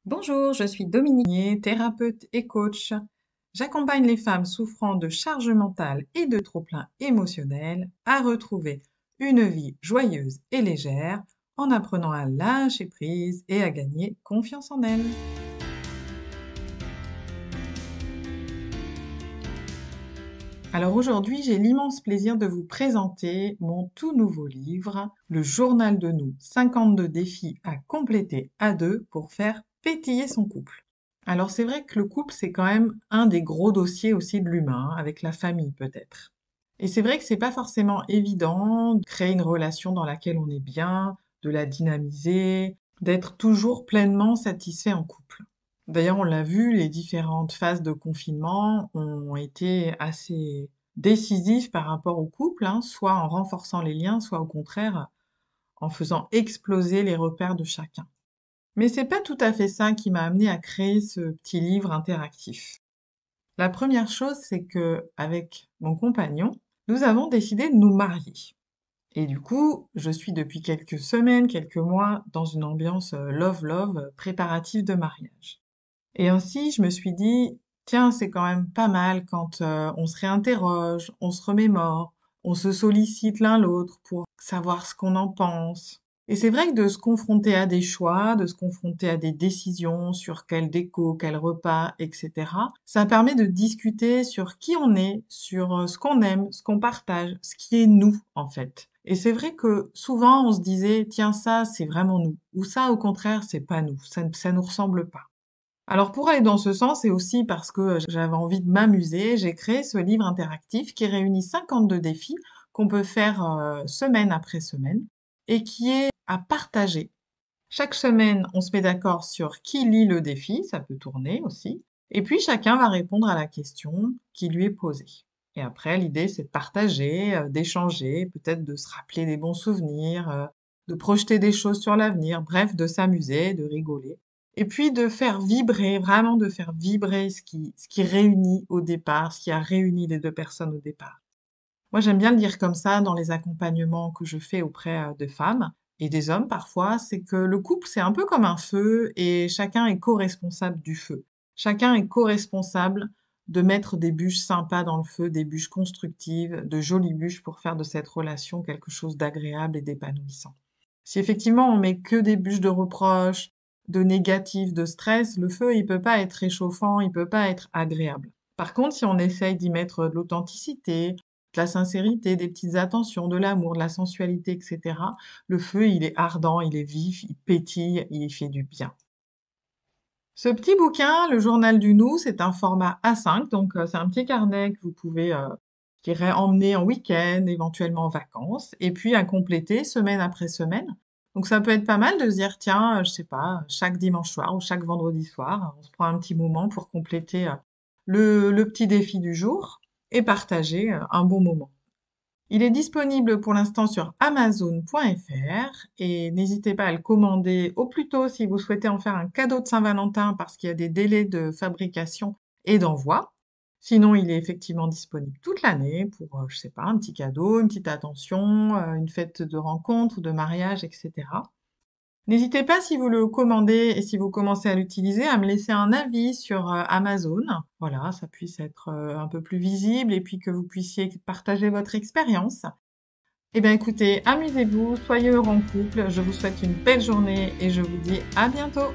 Bonjour, je suis Dominique, thérapeute et coach. J'accompagne les femmes souffrant de charge mentale et de trop-plein émotionnel à retrouver une vie joyeuse et légère en apprenant à lâcher prise et à gagner confiance en elles. Alors aujourd'hui, j'ai l'immense plaisir de vous présenter mon tout nouveau livre, Le journal de nous, 52 défis à compléter à deux pour faire pétiller son couple. Alors c'est vrai que le couple, c'est quand même un des gros dossiers aussi de l'humain, avec la famille peut-être. Et c'est vrai que c'est pas forcément évident de créer une relation dans laquelle on est bien, de la dynamiser, d'être toujours pleinement satisfait en couple. D'ailleurs, on l'a vu, les différentes phases de confinement ont été assez décisives par rapport au couple, hein, soit en renforçant les liens, soit au contraire en faisant exploser les repères de chacun. Mais c'est pas tout à fait ça qui m'a amené à créer ce petit livre interactif. La première chose, c'est que, avec mon compagnon, nous avons décidé de nous marier. Et du coup, je suis depuis quelques semaines, quelques mois, dans une ambiance love-love, préparative de mariage. Et ainsi, je me suis dit, tiens, c'est quand même pas mal quand on se réinterroge, on se remémore, on se sollicite l'un l'autre pour savoir ce qu'on en pense. Et c'est vrai que de se confronter à des choix, de se confronter à des décisions sur quel déco, quel repas, etc., ça permet de discuter sur qui on est, sur ce qu'on aime, ce qu'on partage, ce qui est nous, en fait. Et c'est vrai que souvent, on se disait, tiens, ça, c'est vraiment nous. Ou ça, au contraire, c'est pas nous. Ça nous ressemble pas. Alors pour aller dans ce sens et aussi parce que j'avais envie de m'amuser, j'ai créé ce livre interactif qui réunit 52 défis qu'on peut faire semaine après semaine et qui est à partager. Chaque semaine, on se met d'accord sur qui lit le défi, ça peut tourner aussi, et puis chacun va répondre à la question qui lui est posée. Et après, l'idée, c'est de partager, d'échanger, peut-être de se rappeler des bons souvenirs, de projeter des choses sur l'avenir, bref, de s'amuser, de rigoler. Et puis de faire vibrer, vraiment de faire vibrer ce qui réunit au départ, ce qui a réuni les deux personnes au départ. Moi, j'aime bien le dire comme ça dans les accompagnements que je fais auprès de femmes et des hommes parfois, c'est que le couple, c'est un peu comme un feu et chacun est co-responsable du feu. Chacun est co-responsable de mettre des bûches sympas dans le feu, des bûches constructives, de jolies bûches pour faire de cette relation quelque chose d'agréable et d'épanouissant. Si effectivement on met que des bûches de reproches, de négatifs, de stress, le feu, il peut pas être réchauffant, il peut pas être agréable. Par contre, si on essaye d'y mettre de l'authenticité, de la sincérité, des petites attentions, de l'amour, de la sensualité, etc., le feu, il est ardent, il est vif, il pétille, il fait du bien. Ce petit bouquin, Le journal du nous, c'est un format A5, donc c'est un petit carnet que vous pouvez, je dirais, emmener en week-end, éventuellement en vacances, et puis à compléter semaine après semaine. Donc ça peut être pas mal de se dire, tiens, je sais pas, chaque dimanche soir ou chaque vendredi soir, on se prend un petit moment pour compléter le petit défi du jour et partager un bon moment. Il est disponible pour l'instant sur Amazon.fr et n'hésitez pas à le commander au plus tôt si vous souhaitez en faire un cadeau de Saint-Valentin parce qu'il y a des délais de fabrication et d'envoi. Sinon, il est effectivement disponible toute l'année pour, je sais pas, un petit cadeau, une petite attention, une fête de rencontre ou de mariage, etc. N'hésitez pas, si vous le commandez et si vous commencez à l'utiliser, à me laisser un avis sur Amazon. Voilà, ça puisse être un peu plus visible et puis que vous puissiez partager votre expérience. Eh bien écoutez, amusez-vous, soyez heureux en couple, je vous souhaite une belle journée et je vous dis à bientôt.